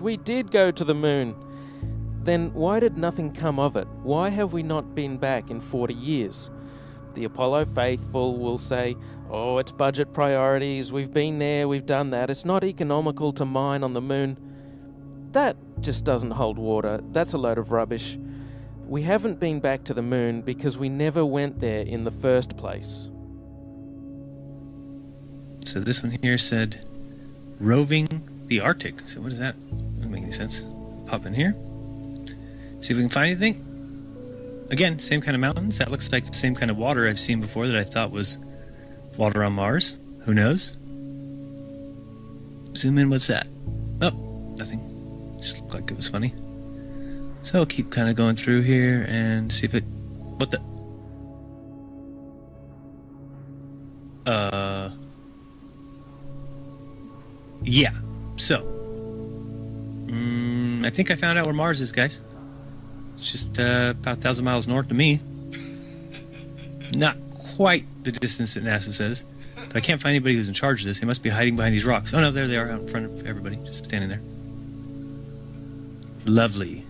we did go to the moon. Then why did nothing come of it? Why have we not been back in 40 years? The Apollo faithful will say, oh, it's budget priorities, we've been there, we've done that, it's not economical to mine on the moon. That just doesn't hold water. That's a load of rubbish. We haven't been back to the moon because we never went there in the first place. So this one here said, roving the Arctic. So what is that? Doesn't make any sense. Pop in here. See if we can find anything. Again, same kind of mountains. That looks like the same kind of water I've seen before that I thought was water on Mars. Who knows? Zoom in, what's that? Oh, nothing. Just looked like it was funny. So I'll keep kind of going through here and see if it... What the... Yeah. So. I think I found out where Mars is, guys. It's just about 1,000 miles north of me. Not quite the distance that NASA says. But I can't find anybody who's in charge of this. They must be hiding behind these rocks. Oh no, there they are out in front of everybody. Just standing there. Lovely.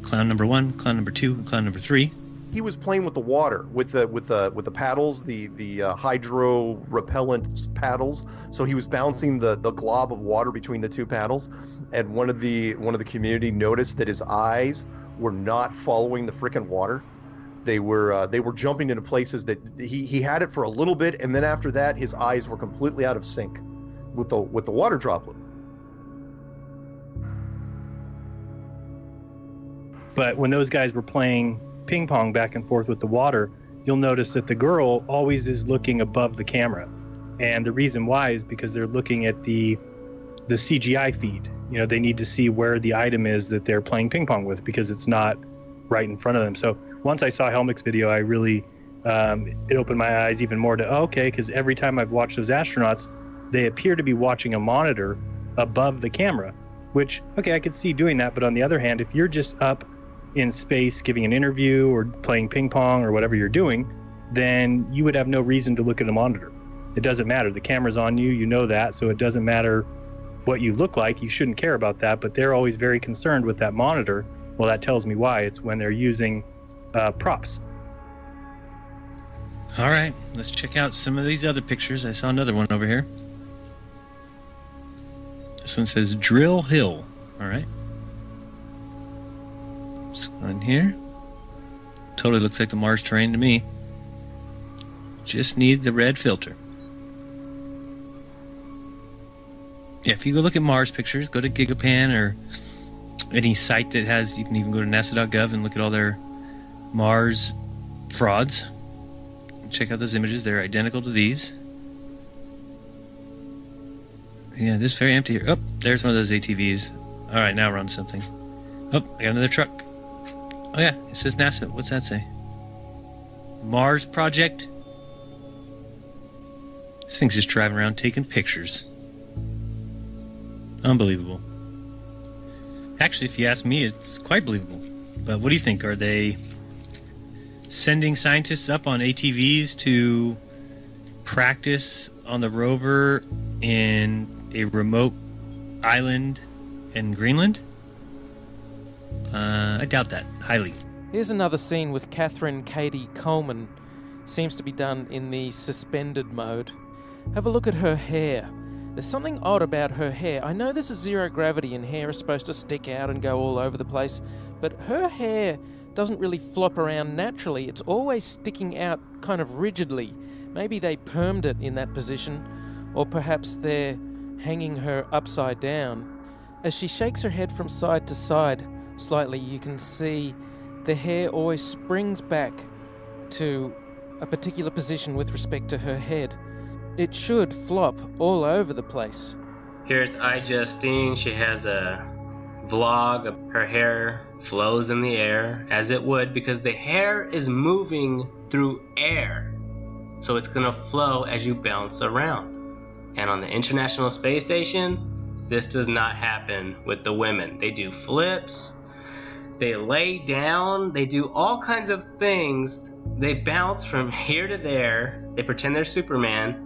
Clown number 1, clown number 2, and clown number 3. He was playing with the water, with the paddles, the hydro repellent paddles. So he was bouncing the glob of water between the two paddles, and one of the community noticed that his eyes were not following the frickin' water. They were jumping into places that he had it for a little bit, and then after that his eyes were completely out of sync with the water droplet. But when those guys were playing ping pong back and forth with the water, you'll notice that the girl always is looking above the camera. And the reason why is because they're looking at the CGI feed. You know, they need to see where the item is that they're playing ping pong with because it's not right in front of them. So once I saw Helmick's video, I really, it opened my eyes even more to, okay, because every time I've watched those astronauts, they appear to be watching a monitor above the camera, which, okay, I could see doing that. But on the other hand, if you're just up in space giving an interview or playing ping pong or whatever you're doing, then you would have no reason to look at a monitor. It doesn't matter. The camera's on you, you know that, so it doesn't matter what you look like. You shouldn't care about that, but they're always very concerned with that monitor. Well, that tells me why. It's when they're using props. All right, let's check out some of these other pictures. I saw another one over here. This one says Drill Hill. All right. Let's go in here. Totally looks like the Mars terrain to me. Just need the red filter. Yeah, if you go look at Mars pictures, go to Gigapan or any site that has, you can even go to nasa.gov and look at all their Mars frauds. Check out those images. They're identical to these. Yeah, this is very empty here. Oh, there's one of those ATVs. All right, now we're on something. Oh, I got another truck. Oh yeah, it says NASA. What's that say? Mars Project? This thing's just driving around taking pictures. Unbelievable. Actually, if you ask me, it's quite believable. But what do you think? Are they sending scientists up on ATVs to practice on the rover in a remote island in Greenland? I doubt that, highly. Here's another scene with Catherine Katie Coleman. Seems to be done in the suspended mode. Have a look at her hair. There's something odd about her hair. I know this is zero gravity and hair is supposed to stick out and go all over the place, but her hair doesn't really flop around naturally. It's always sticking out kind of rigidly. Maybe they permed it in that position, or perhaps they're hanging her upside down. As she shakes her head from side to side slightly, you can see the hair always springs back to a particular position with respect to her head. It should flop all over the place. Here's iJustine. She has a vlog of her hair flows in the air, as it would, because the hair is moving through air. So it's gonna flow as you bounce around. And on the International Space Station, this does not happen with the women. They do flips, they lay down, they do all kinds of things. They bounce from here to there. They pretend they're Superman.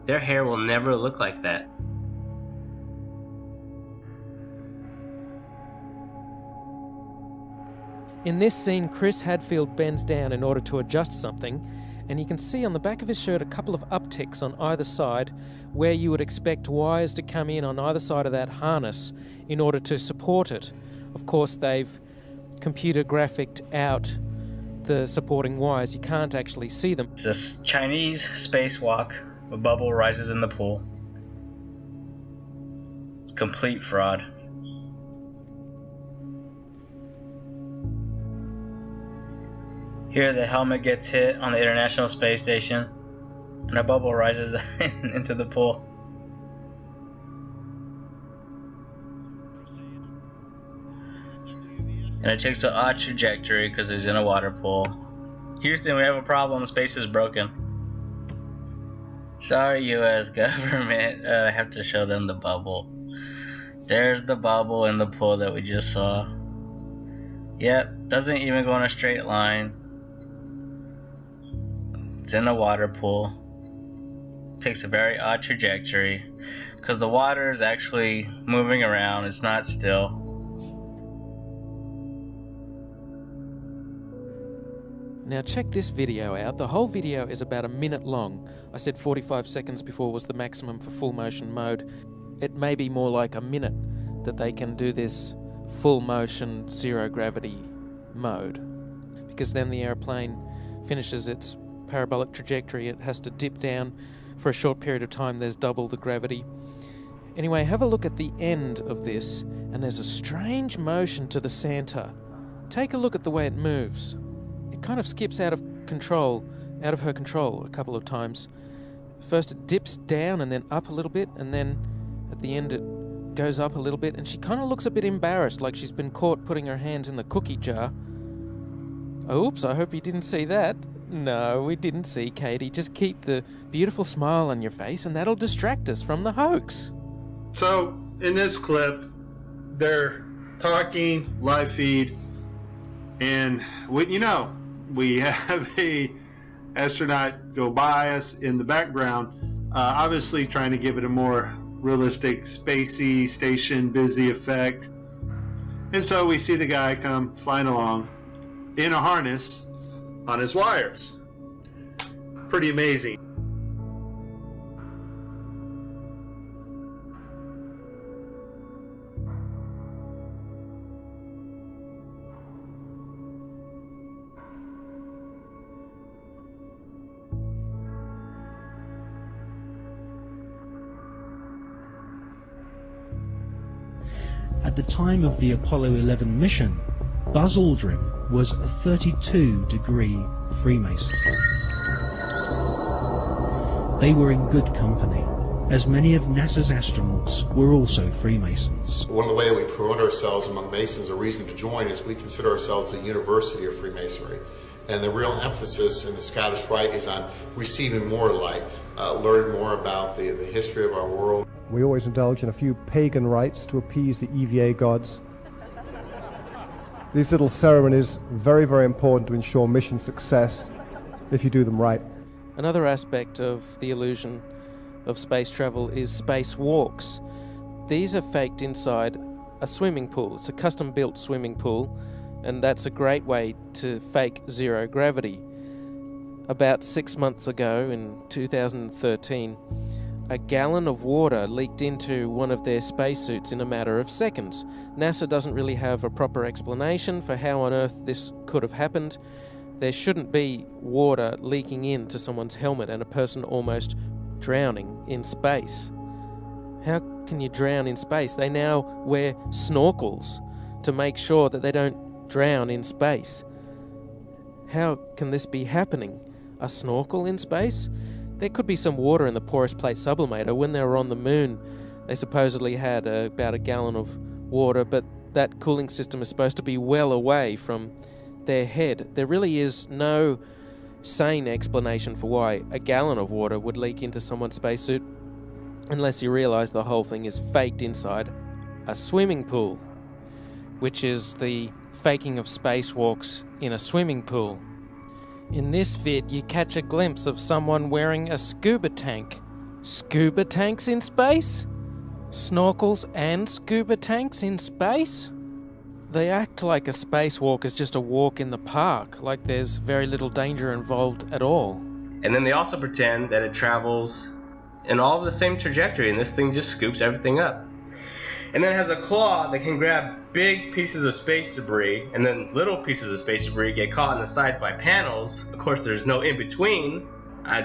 Their hair will never look like that. In this scene, Chris Hadfield bends down in order to adjust something, and you can see on the back of his shirt a couple of upticks on either side where you would expect wires to come in on either side of that harness in order to support it. Of course, they've computer graphicked out the supporting wires. You can't actually see them. It's a Chinese spacewalk. A bubble rises in the pool. It's complete fraud. Here the helmet gets hit on the International Space Station and a bubble rises into the pool. And it takes an odd trajectory because it's in a water pool. Houston, we have a problem. Space is broken. Sorry, U.S. government. I have to show them the bubble. There's the bubble in the pool that we just saw. Yep, doesn't even go in a straight line. It's in a water pool. Takes a very odd trajectory because the water is actually moving around. It's not still. Now check this video out. The whole video is about a minute long. I said 45 seconds before was the maximum for full motion mode. It may be more like a minute that they can do this full motion zero gravity mode, because then the airplane finishes its parabolic trajectory. It has to dip down for a short period of time. There's double the gravity. Anyway, have a look at the end of this, and there's a strange motion to the Santa. Take a look at the way it moves. It kind of skips out of her control a couple of times. First it dips down and then up a little bit, and then at the end it goes up a little bit, and she kind of looks a bit embarrassed, like she's been caught putting her hands in the cookie jar. Oops, I hope you didn't see that. No, we didn't see, Katie. Just keep the beautiful smile on your face, and that'll distract us from the hoax. So, in this clip, they're talking, live feed, and we have a astronaut go by us in the background, obviously trying to give it a more realistic, spacey, station busy effect. And so we see the guy come flying along in a harness on his wires. Pretty amazing. At the time of the Apollo 11 mission, Buzz Aldrin was a 32-degree Freemason. They were in good company, as many of NASA's astronauts were also Freemasons. One of the ways that we promote ourselves among Masons, a reason to join, is we consider ourselves the University of Freemasonry. And the real emphasis in the Scottish Rite is on receiving more light, learn more about the history of our world. We always indulge in a few pagan rites to appease the EVA gods. These little ceremonies are very, very important to ensure mission success if you do them right. Another aspect of the illusion of space travel is spacewalks. These are faked inside a swimming pool. It's a custom-built swimming pool, and that's a great way to fake zero gravity. About 6 months ago, in 2013, a gallon of water leaked into one of their spacesuits in a matter of seconds. NASA doesn't really have a proper explanation for how on earth this could have happened. There shouldn't be water leaking into someone's helmet and a person almost drowning in space. How can you drown in space? They now wear snorkels to make sure that they don't drown in space. How can this be happening? A snorkel in space? There could be some water in the porous plate sublimator. When they were on the moon, they supposedly had about a gallon of water, but that cooling system is supposed to be well away from their head. There really is no sane explanation for why a gallon of water would leak into someone's spacesuit, unless you realize the whole thing is faked inside a swimming pool, which is the faking of spacewalks in a swimming pool. In this vid, you catch a glimpse of someone wearing a scuba tank. Scuba tanks in space? Snorkels and scuba tanks in space? They act like a spacewalk is just a walk in the park, like there's very little danger involved at all. And then they also pretend that it travels in all of the same trajectory, and this thing just scoops everything up. And then it has a claw that can grab big pieces of space debris, and then little pieces of space debris get caught on the sides by panels. Of course, there's no in-between.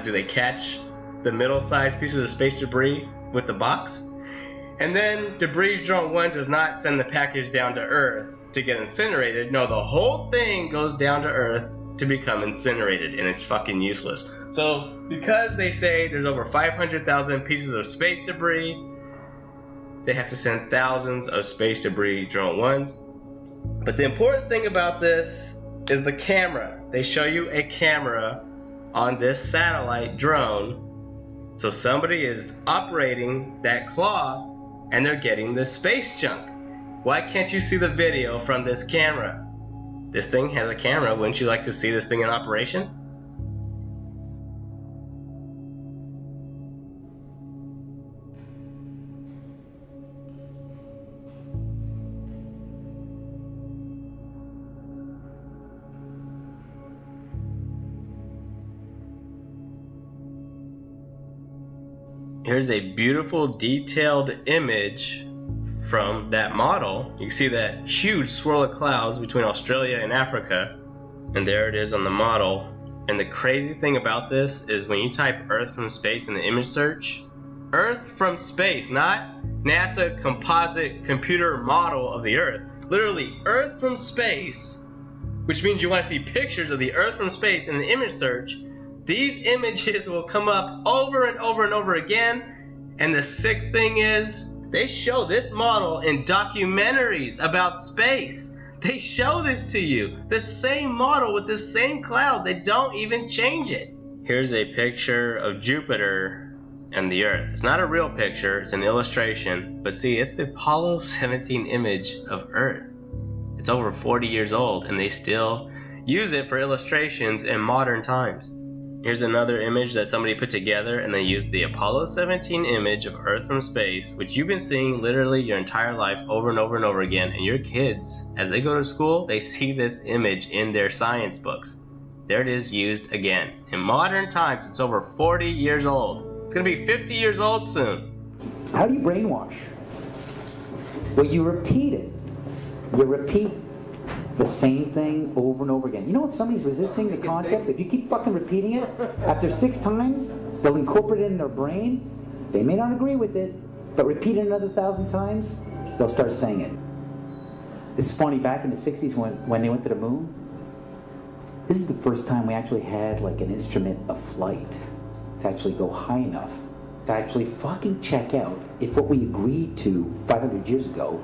Do they catch the middle-sized pieces of space debris with the box? And then Debris Drone 1 does not send the package down to Earth to get incinerated. No, the whole thing goes down to Earth to become incinerated, and it's fucking useless. So, because they say there's over 500,000 pieces of space debris, they have to send thousands of space debris drone 1s. But the important thing about this is the camera. They show you a camera on this satellite drone. So somebody is operating that claw and they're getting this space junk. Why can't you see the video from this camera? This thing has a camera. Wouldn't you like to see this thing in operation? Here's a beautiful detailed image from that model. You can see that huge swirl of clouds between Australia and Africa, and there it is on the model. And the crazy thing about this is when you type Earth from space in the image search, Earth from space, not NASA composite computer model of the Earth, literally Earth from space, which means you want to see pictures of the Earth from space in the image search. These images will come up over and over and over again, and the sick thing is, they show this model in documentaries about space. They show this to you, the same model with the same clouds. They don't even change it. Here's a picture of Jupiter and the Earth. It's not a real picture, it's an illustration, but see, it's the Apollo 17 image of Earth. It's over 40 years old, and they still use it for illustrations in modern times. Here's another image that somebody put together, and they used the Apollo 17 image of Earth from space, which you've been seeing literally your entire life over and over and over again. And your kids, as they go to school, they see this image in their science books. There it is, used again. In modern times, it's over 40 years old. It's gonna be 50 years old soon. How do you brainwash? Well, you repeat it. You repeat the same thing over and over again. You know, if somebody's resisting the concept, if you keep fucking repeating it, after 6 times, they'll incorporate it in their brain. They may not agree with it, but repeat it another 1,000 times, they'll start saying it. It's funny, back in the 60s when they went to the moon, this is the first time we actually had like an instrument of flight to actually go high enough to actually fucking check out if what we agreed to 500 years ago